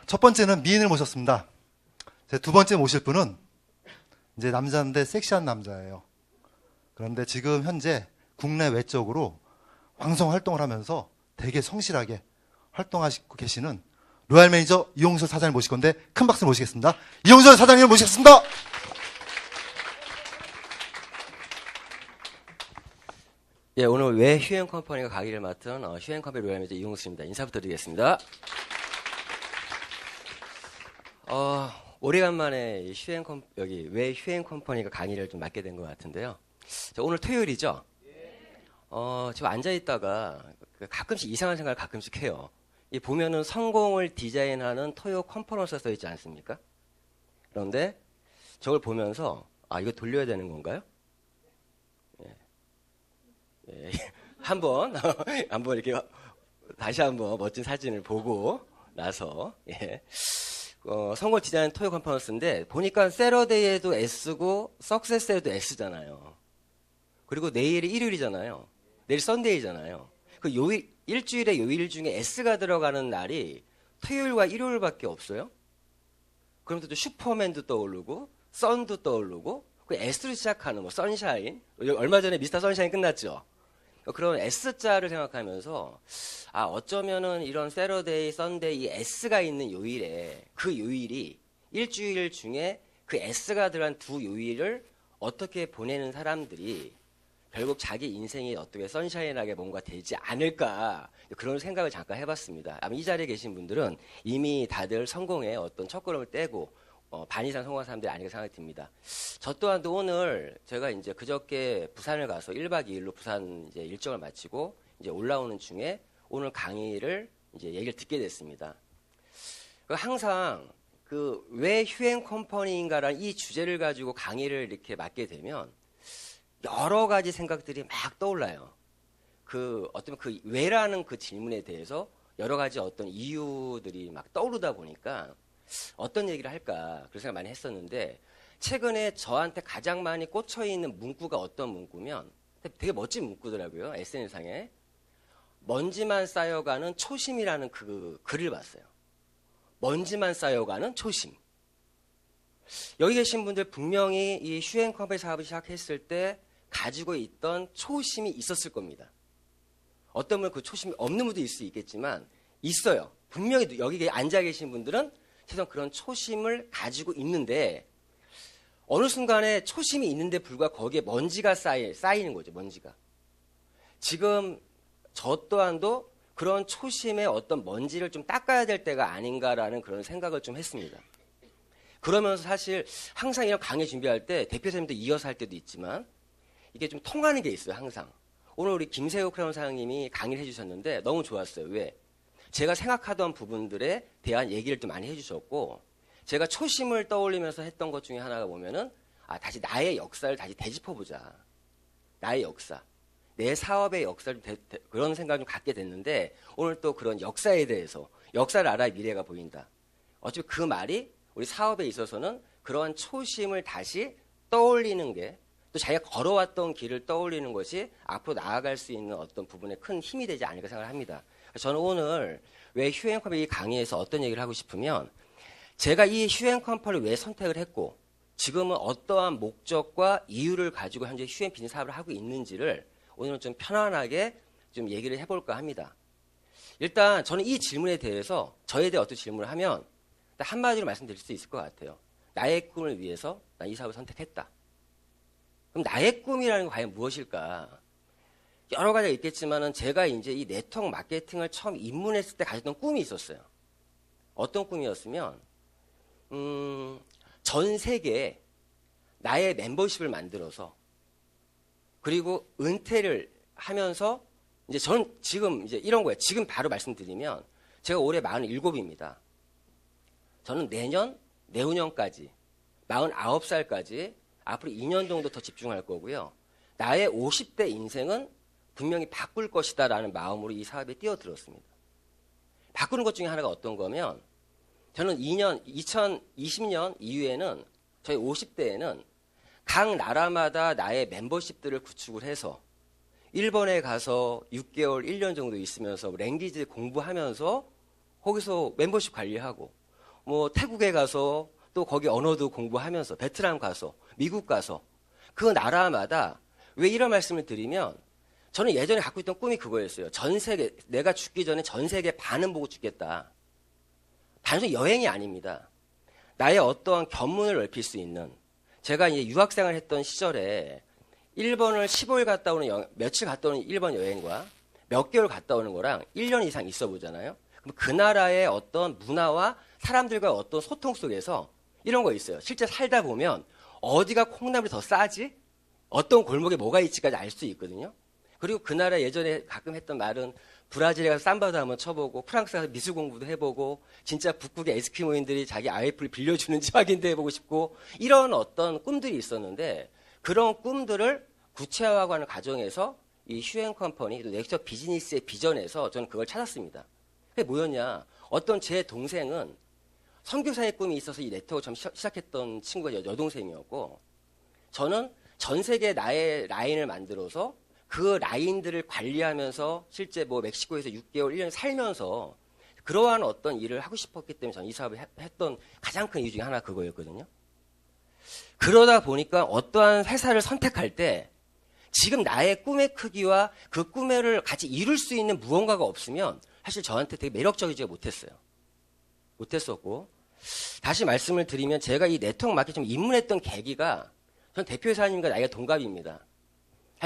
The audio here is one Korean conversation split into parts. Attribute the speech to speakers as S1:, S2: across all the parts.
S1: 첫 번째는 미인을 모셨습니다. 두 번째 모실 분은 이제 남자인데 섹시한 남자예요. 그런데 지금 현재 국내 외적으로 왕성 활동을 하면서 되게 성실하게 활동하시고 계시는 로얄 매니저 이용설 사장님 모실 건데 큰 박수 모시겠습니다. 이용설 사장님 모시겠습니다.
S2: 예, 오늘 왜 휴앤컴퍼니가 강의를 맡은 휴앤컴퍼니 로얄 매니저 이용수입니다. 인사부터 드리겠습니다. 오래간만에 여기 왜 휴앤컴퍼니가 강의를 좀 맡게 된 것 같은데요. 오늘 토요일이죠? 지금 앉아있다가 가끔씩 이상한 생각을 가끔씩 해요. 보면은 성공을 디자인하는 토요 컨퍼런스가 써있지 않습니까? 그런데 저걸 보면서 이거 돌려야 되는 건가요? 예. 한번 이렇게 다시 한번 멋진 사진을 보고 나서 성공 디자인 토요 컨퍼런스인데 보니까 세러데이에도 S고 석세스에도 S잖아요. 그리고 내일이 일요일이잖아요. 내일 썬데이잖아요. 그 일주일에 요일 중에 S가 들어가는 날이 토요일과 일요일밖에 없어요. 그럼 또 슈퍼맨도 떠오르고 선도 떠오르고 그 S로 시작하는 뭐 선샤인, 얼마 전에 미스터 선샤인 끝났죠. 그런 S자를 생각하면서 어쩌면은 이런 세러데이, 썬데이, 이 S가 있는 요일에 그 요일이 일주일 중에 그 S가 들어간 두 요일을 어떻게 보내는 사람들이 결국 자기 인생이 어떻게 선샤인하게 뭔가 되지 않을까 그런 생각을 잠깐 해봤습니다. 아마 이 자리에 계신 분들은 이미 다들 성공의 어떤 첫걸음을 떼고 반 이상 성공한 사람들이 아닐까 생각이 듭니다. 저 또한도 오늘 제가 이제 그저께 부산을 가서 1박 2일로 부산 이제 일정을 마치고 이제 올라오는 중에 오늘 강의를 이제 얘기를 듣게 됐습니다. 항상 그 왜 휴앤컴퍼니인가라는 이 주제를 가지고 강의를 이렇게 맡게 되면 여러 가지 생각들이 막 떠올라요. 어쩌면 그 왜라는 그 질문에 대해서 여러 가지 어떤 이유들이 막 떠오르다 보니까 어떤 얘기를 할까 그런 생각 많이 했었는데 최근에 저한테 가장 많이 꽂혀있는 문구가 어떤 문구면 되게 멋진 문구더라고요. SNS상에 먼지만 쌓여가는 초심이라는 그 글을 봤어요. 먼지만 쌓여가는 초심. 여기 계신 분들 분명히 이 휴앤컴퍼니 사업을 시작했을 때 가지고 있던 초심이 있었을 겁니다. 어떤 분은 그 초심이 없는 분도 있을 수 있겠지만 있어요. 분명히 여기 앉아 계신 분들은 최소한 그런 초심을 가지고 있는데 어느 순간에 초심이 있는데 불구하고 거기에 먼지가 쌓이는 거죠. 먼지가. 지금 저 또한도 그런 초심의 어떤 먼지를 좀 닦아야 될 때가 아닌가라는 그런 생각을 좀 했습니다. 그러면서 사실 항상 이런 강의 준비할 때 대표선생님도 이어서 할 때도 있지만 이게 좀 통하는 게 있어요. 항상. 오늘 우리 김세욱 크라운 사장님이 강의를 해주셨는데 너무 좋았어요. 왜? 제가 생각하던 부분들에 대한 얘기를 좀 많이 해주셨고 제가 초심을 떠올리면서 했던 것 중에 하나가 보면은 다시 나의 역사를 다시 되짚어보자. 나의 역사. 내 사업의 역사를 그런 생각을 좀 갖게 됐는데 오늘 또 그런 역사에 대해서 역사를 알아야 미래가 보인다. 어차피 그 말이 우리 사업에 있어서는 그러한 초심을 다시 떠올리는 게 또 자기가 걸어왔던 길을 떠올리는 것이 앞으로 나아갈 수 있는 어떤 부분에 큰 힘이 되지 않을까 생각을 합니다. 저는 오늘 왜 휴앤컴퍼니 강의에서 어떤 얘기를 하고 싶으면 제가 이 휴앤컴퍼니를 왜 선택을 했고 지금은 어떠한 목적과 이유를 가지고 현재 휴앤 비즈니스 사업을 하고 있는지를 오늘은 좀 편안하게 좀 얘기를 해볼까 합니다. 일단 저는 이 질문에 대해서 저에 대해 어떤 질문을 하면 한마디로 말씀드릴 수 있을 것 같아요. 나의 꿈을 위해서 난 이 사업을 선택했다. 그럼 나의 꿈이라는 건 과연 무엇일까? 여러 가지가 있겠지만은 제가 이제 이 네트워크 마케팅을 처음 입문했을 때 가졌던 꿈이 있었어요. 어떤 꿈이었으면, 전 세계에 나의 멤버십을 만들어서 그리고 은퇴를 하면서 이제 저는 지금 이제 이런 거예요. 지금 바로 말씀드리면 제가 올해 47입니다. 저는 내후년까지 49살까지 앞으로 2년 정도 더 집중할 거고요. 나의 50대 인생은 분명히 바꿀 것이다라는 마음으로 이 사업에 뛰어들었습니다. 바꾸는 것 중에 하나가 어떤 거면 저는 2020년 이후에는 저희 50대에는 각 나라마다 나의 멤버십들을 구축을 해서 일본에 가서 6개월, 1년 정도 있으면서 랭귀지 공부하면서 거기서 멤버십 관리하고, 뭐 태국에 가서 또 거기 언어도 공부하면서, 베트남 가서, 미국 가서, 그 나라마다 왜 이런 말씀을 드리면, 저는 예전에 갖고 있던 꿈이 그거였어요. 전 세계, 내가 죽기 전에 전 세계 반은 보고 죽겠다. 단순히 여행이 아닙니다. 나의 어떠한 견문을 넓힐 수 있는, 제가 이제 유학생활 했던 시절에 일본을 15일 갔다 오는 며칠 갔다 오는 일본 여행과 몇 개월 갔다 오는 거랑 1년 이상 있어 보잖아요. 그럼 그 나라의 어떤 문화와 사람들과 어떤 소통 속에서 이런 거 있어요. 실제 살다 보면 어디가 콩나물이 더 싸지? 어떤 골목에 뭐가 있지까지 알 수 있거든요. 그리고 그 나라 예전에 가끔 했던 말은 브라질에 가서 삼바도 한번 쳐보고 프랑스 가서 미술 공부도 해보고 진짜 북극의 에스키모인들이 자기 아이플을 빌려주는지 확인도 해보고 싶고 이런 어떤 꿈들이 있었는데 그런 꿈들을 구체화하는 과정에서 이 휴행 컴퍼니 또 넥스트 비즈니스의 비전에서 저는 그걸 찾았습니다. 그게 뭐였냐? 어떤 제 동생은 선교사의 꿈이 있어서 이 네트워크 처음 시작했던 친구가 여동생이었고 저는 전 세계 나의 라인을 만들어서 그 라인들을 관리하면서 실제 뭐 멕시코에서 6개월, 1년 살면서 그러한 어떤 일을 하고 싶었기 때문에 저는 이 사업을 했던 가장 큰 이유 중에 하나 그거였거든요. 그러다 보니까 어떠한 회사를 선택할 때 지금 나의 꿈의 크기와 그 꿈을 같이 이룰 수 있는 무언가가 없으면 사실 저한테 되게 매력적이지 못했어요. 못했었고 다시 말씀을 드리면 제가 이 네트워크 마케팅 입문했던 계기가 전 대표이사님과 나이가 동갑입니다.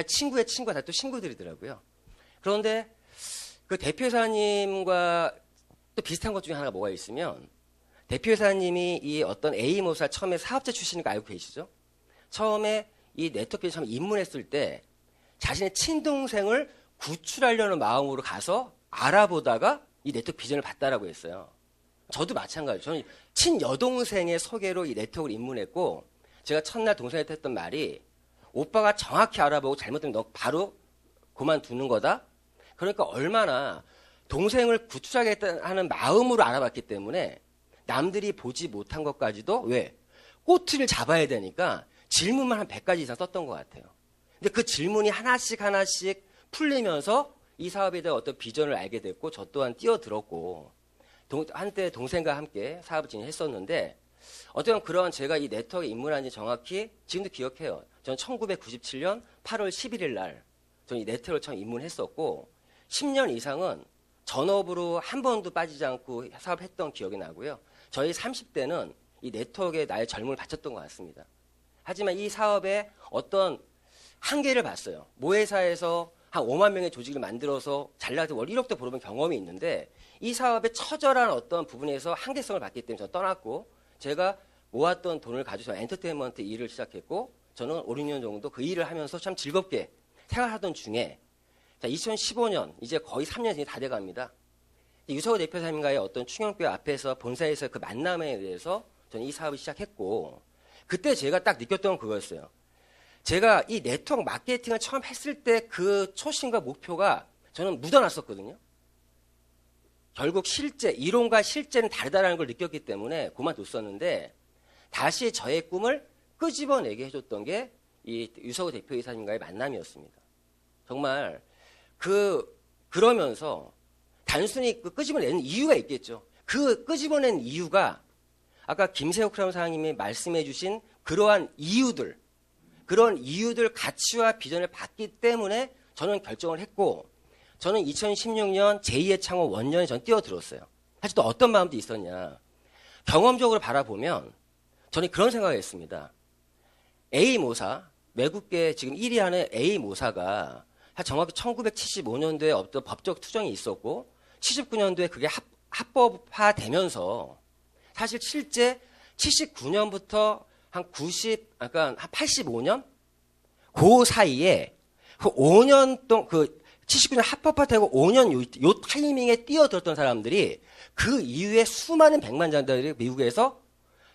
S2: 친구의 친구가 다 또 친구들이더라고요. 그런데 그 대표이사님과 또 비슷한 것 중에 하나가 뭐가 있으면 대표이사님이 이 어떤 A모사 처음에 사업자 출신인 거 알고 계시죠? 처음에 이 네트워크에 처음 입문했을 때 자신의 친동생을 구출하려는 마음으로 가서 알아보다가 이 네트워크 비전을 봤다라고 했어요. 저도 마찬가지예요. 저는 친여동생의 소개로 이 네트워크를 입문했고 제가 첫날 동생한테 했던 말이 오빠가 정확히 알아보고 잘못되면 너 바로 그만두는 거다. 그러니까 얼마나 동생을 구출하겠다는 마음으로 알아봤기 때문에 남들이 보지 못한 것까지도 왜? 꼬투리를 잡아야 되니까 질문만 한 100가지 이상 썼던 것 같아요. 근데 그 질문이 하나씩 풀리면서 이 사업에 대한 어떤 비전을 알게 됐고 저 또한 뛰어들었고 한때 동생과 함께 사업을 진행했었는데 어떤 그런 제가 이 네트워크에 입문한 지 정확히 지금도 기억해요. 저는 1997년 8월 11일 날 저는 이 네트워크를 처음 입문했었고 10년 이상은 전업으로 한 번도 빠지지 않고 사업했던 기억이 나고요. 저희 30대는 이 네트워크에 나의 젊음을 바쳤던 것 같습니다. 하지만 이 사업에 어떤 한계를 봤어요. 모회사에서 한 5만 명의 조직을 만들어서 잘나서 월 1억도 벌어본 경험이 있는데 이 사업의 처절한 어떤 부분에서 한계성을 봤기 때문에 저 떠났고 제가 모았던 돈을 가지고 엔터테인먼트 일을 시작했고 저는 5, 6년 정도 그 일을 하면서 참 즐겁게 생활하던 중에 자, 2015년 이제 거의 3년이 다 돼갑니다. 유서우 대표사님과의 어떤 충영교회 앞에서 본사에서 그 만남에 의해서 저는 이 사업을 시작했고 그때 제가 딱 느꼈던 건 그거였어요. 제가 이 네트워크 마케팅을 처음 했을 때 그 초심과 목표가 저는 묻어놨었거든요. 결국 이론과 실제는 다르다는 걸 느꼈기 때문에 그만뒀었는데 다시 저의 꿈을 끄집어내게 해줬던 게 이 유서우 대표이사님과의 만남이었습니다. 정말 그러면서 단순히 그 끄집어내는 이유가 있겠죠. 그 끄집어낸 이유가 아까 김세욱 사장님이 말씀해 주신 그러한 이유들, 그런 이유들 가치와 비전을 봤기 때문에 저는 결정을 했고 저는 2016년 제2의 창업 원년에 전 뛰어들었어요. 사실 또 어떤 마음도 있었냐. 경험적으로 바라보면 저는 그런 생각을 했습니다. A모사, 외국계 지금 1위 하는 A모사가 정확히 1975년도에 어떤 법적 투정이 있었고 79년도에 그게 합법화되면서 사실 실제 79년부터 한 85년? 그 사이에 그 5년 동안 79년 합법화되고 5년 요 타이밍에 뛰어들었던 사람들이 그 이후에 수많은 백만장자들이 미국에서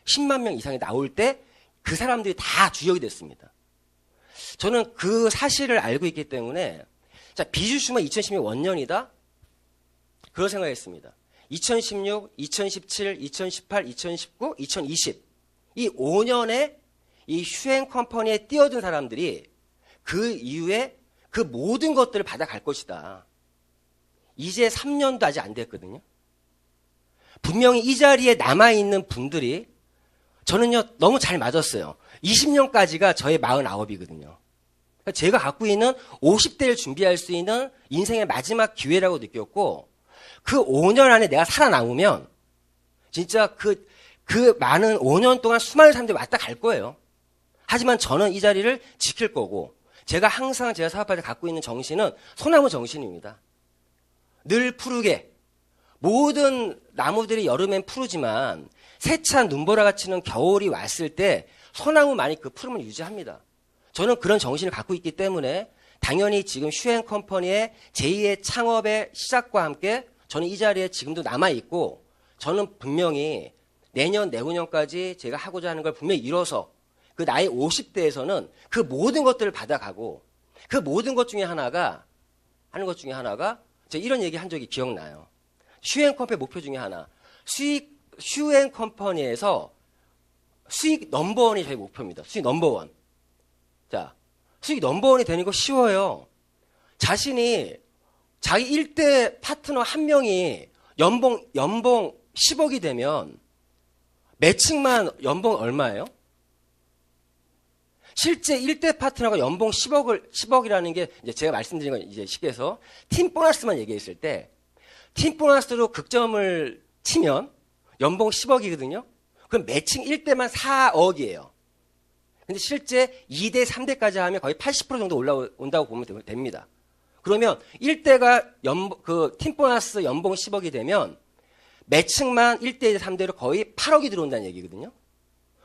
S2: 10만 명 이상이 나올 때 그 사람들이 다 주역이 됐습니다. 저는 그 사실을 알고 있기 때문에 자 비주슈만 2016 원년이다? 그런 생각했습니다. 2016, 2017, 2018, 2019, 2020 이 5년에 이 휴행 컴퍼니에 뛰어든 사람들이 그 이후에 그 모든 것들을 받아갈 것이다. 이제 3년도 아직 안 됐거든요. 분명히 이 자리에 남아있는 분들이 저는요, 너무 잘 맞았어요. 20년까지가 저의 49이거든요. 제가 갖고 있는 50대를 준비할 수 있는 인생의 마지막 기회라고 느꼈고, 그 5년 안에 내가 살아남으면, 진짜 그 많은 5년 동안 수많은 사람들이 왔다 갈 거예요. 하지만 저는 이 자리를 지킬 거고, 제가 항상 제가 사업할 때 갖고 있는 정신은 소나무 정신입니다. 늘 푸르게. 모든 나무들이 여름엔 푸르지만 세찬 눈보라가 치는 겨울이 왔을 때 소나무만이 그 푸름을 유지합니다. 저는 그런 정신을 갖고 있기 때문에 당연히 지금 슈앤컴퍼니의 제2의 창업의 시작과 함께 저는 이 자리에 지금도 남아있고, 저는 분명히 내년, 내후년까지 제가 하고자 하는 걸 분명히 이뤄서 그 나이 50대에서는 그 모든 것들을 받아가고, 그 모든 것 중에 하나가 제가 이런 얘기 한 적이 기억나요. 슈앤컴퍼니 목표 중에 하나, 슈앤컴퍼니에서 수익 넘버원이 저희 목표입니다. 수익 넘버원. 자, 수익 넘버원이 되는 거 쉬워요. 자기 1대 파트너 한 명이 연봉 10억이 되면 매칭만 연봉 얼마예요? 실제 1대 파트너가 연봉 10억이라는 게 이제 제가 말씀드린 건 이제 쉽게 해서 팀 보너스만 얘기했을 때, 팀 보너스로 극점을 치면 연봉 10억이거든요. 그럼 매칭 1대만 4억이에요. 근데 실제 2대, 3대까지 하면 거의 80% 정도 올라온다고 보면 됩니다. 그러면 1대가 팀 보너스 연봉 10억이 되면 매칭만 1대, 2대, 3대로 거의 8억이 들어온다는 얘기거든요.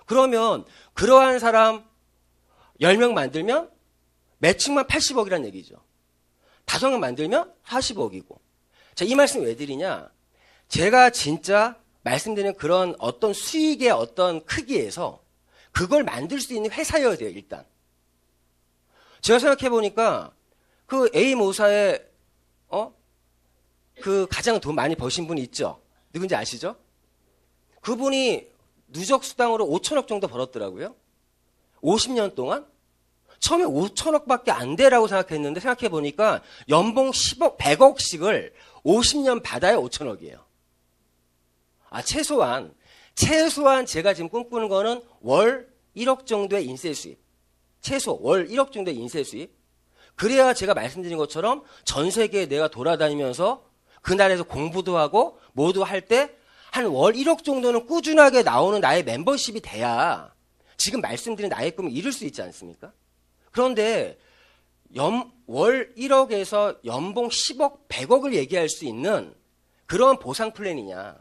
S2: 그러면 그러한 사람 10명 만들면 매칭만 80억이라는 얘기죠. 5명 만들면 40억이고. 자, 이 말씀 왜 드리냐? 제가 진짜 말씀드리는 그런 어떤 수익의 어떤 크기에서 그걸 만들 수 있는 회사여야 돼요, 일단. 제가 생각해 보니까 그 A 모사에 그 가장 돈 많이 버신 분이 있죠. 누군지 아시죠? 그분이 누적 수당으로 5천억 정도 벌었더라고요. 50년 동안. 처음에 5천억밖에 안 되라고 생각했는데 생각해 보니까 연봉 10억, 100억씩을 50년 받아야 5천억이에요. 아, 최소한 제가 지금 꿈꾸는 거는 월 1억 정도의 인세 수입. 최소 월 1억 정도의 인세 수입. 그래야 제가 말씀드린 것처럼 전 세계에 내가 돌아다니면서 그 나라에서 공부도 하고 뭐도 할 때 한 월 1억 정도는 꾸준하게 나오는 나의 멤버십이 돼야 지금 말씀드린 나의 꿈을 이룰 수 있지 않습니까? 그런데 월 1억에서 연봉 10억, 100억을 얘기할 수 있는 그런 보상 플랜이냐.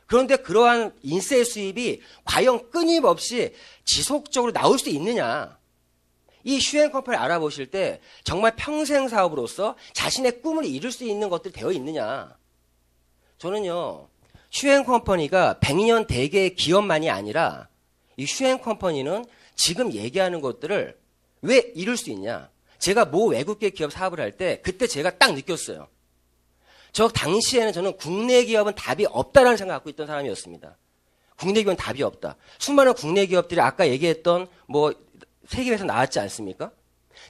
S2: 그런데 그러한 인세 수입이 과연 끊임없이 지속적으로 나올 수 있느냐. 이 슈앤컴퍼니를 알아보실 때 정말 평생 사업으로서 자신의 꿈을 이룰 수 있는 것들이 되어 있느냐. 저는요, 슈앤컴퍼니가 100년 대계의 기업만이 아니라 이 슈앤컴퍼니는 지금 얘기하는 것들을 왜 이룰 수 있냐. 제가 모 외국계 기업 사업을 할 때 그때 제가 딱 느꼈어요. 저 당시에는 저는 국내 기업은 답이 없다라는 생각을 갖고 있던 사람이었습니다. 국내 기업은 답이 없다. 수많은 국내 기업들이 아까 얘기했던 세계회사 나왔지 않습니까?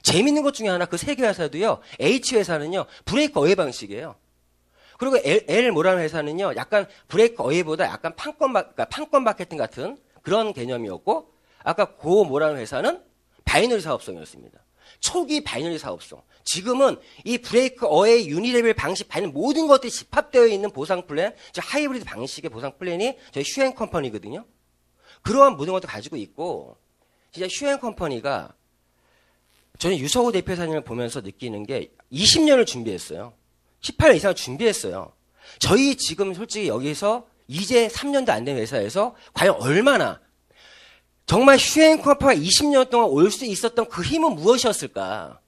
S2: 재밌는 것 중에 하나 그 세계회사도요. H회사는요. 브레이크 어웨이 방식이에요. 그리고 L모라는 회사는요. 약간 브레이크 어웨이보다 약간 판권 마케팅 같은 그런 개념이었고, 아까 고모라는 회사는 바이너리 사업성이었습니다. 초기 바이너리 사업성. 지금은 이 브레이크 어웨이 유니레벨 방식 모든 것들이 집합되어 있는 보상 플랜, 즉 하이브리드 방식의 보상 플랜이 저희 슈앤컴퍼니거든요. 그러한 모든 것도 가지고 있고, 진짜 슈앤컴퍼니가 저는 유서우 대표사님을 보면서 느끼는 게 20년을 준비했어요. 18년 이상을 준비했어요. 저희 지금 솔직히 여기서 이제 3년도 안 된 회사에서 과연 얼마나 정말 슈앤컴퍼니가 20년 동안 올 수 있었던 그 힘은 무엇이었을까?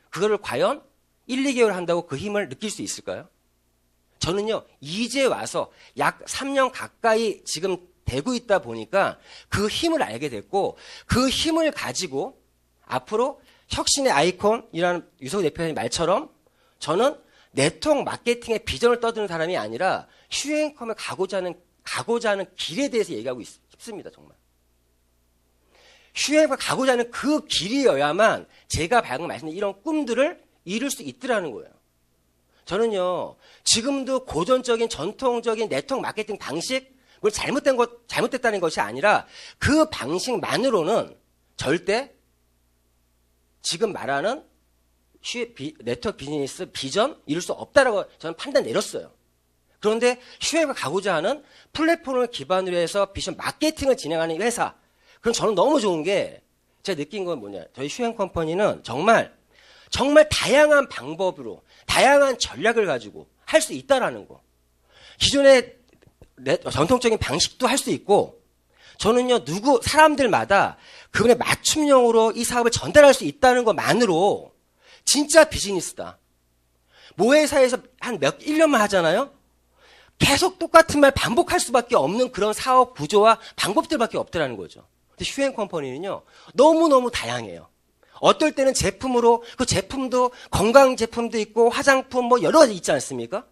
S2: 그거를 과연 1, 2개월 한다고 그 힘을 느낄 수 있을까요? 저는요, 이제 와서 약 3년 가까이 지금 되고 있다 보니까 그 힘을 알게 됐고, 그 힘을 가지고 앞으로 혁신의 아이콘이라는 유서우 대표님 말처럼 저는 네트워크 마케팅의 비전을 떠드는 사람이 아니라 슈앤컴에 가고자 하는 길에 대해서 얘기하고 싶습니다, 정말. 슈앤컴에 가고자 하는 그 길이어야만 제가 방금 말씀드린 이런 꿈들을 이룰 수 있더라는 거예요. 저는요, 지금도 고전적인 전통적인 네트워크 마케팅 방식, 그걸 잘못됐다는 것이 아니라 그 방식만으로는 절대 지금 말하는 네트워크 비즈니스 비전 이룰 수 없다라고 저는 판단 내렸어요. 그런데 휴회가 가고자 하는 플랫폼을 기반으로 해서 비전 마케팅을 진행하는 회사. 그럼 저는 너무 좋은 게 제가 느낀 건 뭐냐. 저희 휴행 컴퍼니는 정말 다양한 방법으로 다양한 전략을 가지고 할 수 있다라는 거. 기존의 전통적인 방식도 할 수 있고 저는요, 사람들마다 그분의 맞춤형으로 이 사업을 전달할 수 있다는 것만으로 진짜 비즈니스다. 모회사에서 한 1년만 하잖아요? 계속 똑같은 말 반복할 수밖에 없는 그런 사업 구조와 방법들밖에 없더라는 거죠. 근데 휴행 컴퍼니는요, 너무너무 다양해요. 어떨 때는 제품으로, 그 제품도 건강 제품도 있고 화장품 뭐 여러 가지 있지 않습니까?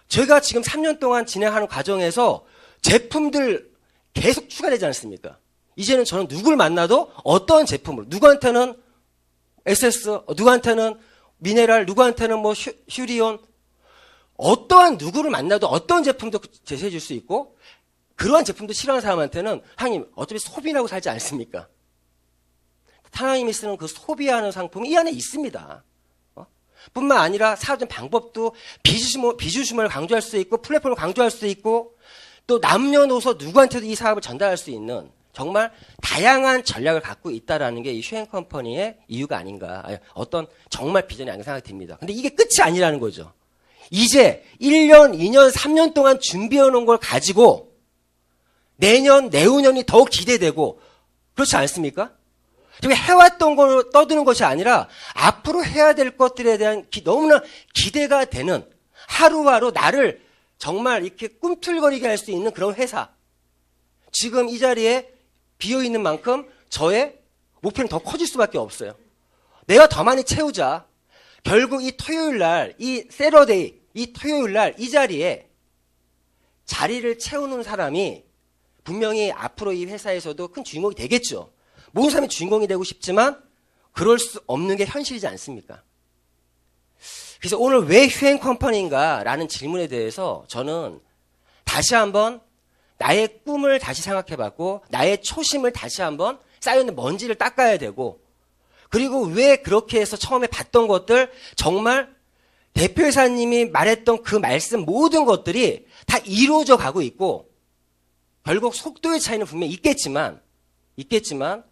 S2: 제가 지금 3년 동안 진행하는 과정에서 제품들 계속 추가되지 않습니까? 이제는 저는 누굴 만나도 어떤 제품으로, 누구한테는 SS, 누구한테는 미네랄, 누구한테는 뭐 휴리온, 어떠한 누구를 만나도 어떤 제품도 제시해 줄 수 있고, 그러한 제품도 싫어하는 사람한테는, 하나님, 어차피 소비라고 살지 않습니까? 하나님이 쓰는 그 소비하는 상품이 이 안에 있습니다. 뿐만 아니라 사업적 방법도 비주심을 강조할 수 있고, 플랫폼을 강조할 수 있고, 또 남녀노소 누구한테도 이 사업을 전달할 수 있는 정말 다양한 전략을 갖고 있다라는 게 이 휴행 컴퍼니의 이유가 아닌가. 어떤 정말 비전이 아닌가 생각이 듭니다. 근데 이게 끝이 아니라는 거죠. 이제 1년, 2년, 3년 동안 준비해 놓은 걸 가지고 내년, 내후년이 더 기대되고 그렇지 않습니까? 지금 해왔던 걸 떠드는 것이 아니라 앞으로 해야 될 것들에 대한 너무나 기대가 되는 하루하루 나를 정말 이렇게 꿈틀거리게 할 수 있는 그런 회사. 지금 이 자리에 비어있는 만큼 저의 목표는 더 커질 수밖에 없어요. 내가 더 많이 채우자. 결국 이 토요일 날, 이 세러데이, 이 토요일 날 이 자리에 자리를 채우는 사람이 분명히 앞으로 이 회사에서도 큰 주인공이 되겠죠. 모든 사람이 주인공이 되고 싶지만 그럴 수 없는 게 현실이지 않습니까? 그래서 오늘 왜 휴행 컴퍼니인가 라는 질문에 대해서 저는 다시 한번 나의 꿈을 다시 생각해봤고 나의 초심을 다시 한번 쌓여있는 먼지를 닦아야 되고 그리고 왜 그렇게 해서 처음에 봤던 것들 정말 대표이사님이 말했던 그 말씀 모든 것들이 다 이루어져 가고 있고 결국 속도의 차이는 분명히 있겠지만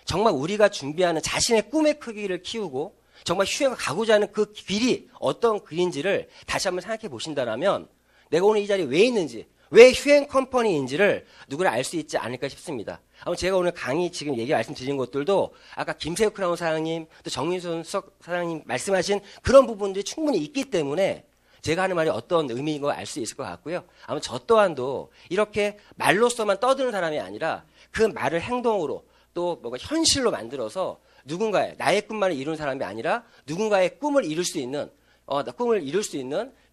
S2: 정말 우리가 준비하는 자신의 꿈의 크기를 키우고 정말 휴행을 가고자 하는 그 길이 어떤 길인지를 다시 한번 생각해 보신다면 내가 오늘 이 자리에 왜 있는지 왜 휴행 컴퍼니인지를 누구나 알 수 있지 않을까 싶습니다. 아마 제가 오늘 강의 지금 말씀드린 것들도 아까 김세욱 크라운 사장님 또 정민선 사장님 말씀하신 그런 부분들이 충분히 있기 때문에 제가 하는 말이 어떤 의미인 걸 알 수 있을 것 같고요. 아마 저 또한도 이렇게 말로서만 떠드는 사람이 아니라 그 말을 행동으로 또 뭔가 현실로 만들어서 누군가의 나의 꿈만을 이루는 사람이 아니라 누군가의 꿈을 이룰 수 있는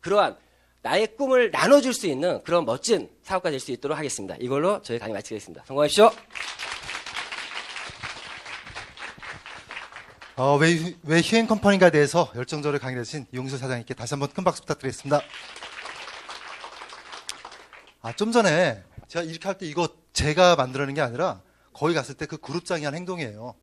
S2: 그러한 나의 꿈을 나눠줄 수 있는 그런 멋진 사업가 될 수 있도록 하겠습니다. 이걸로 저희 강의 마치겠습니다. 성공하십시오.
S1: 왜 휴행 컴퍼니가 대해서 열정적으로 강의하신 이용수 사장님께 다시 한번 큰 박수 부탁드리겠습니다. 좀 전에 제가 이렇게 할 때 이거 제가 만들어낸 게 아니라 거기 갔을 때 그 그룹장이 한 행동이에요.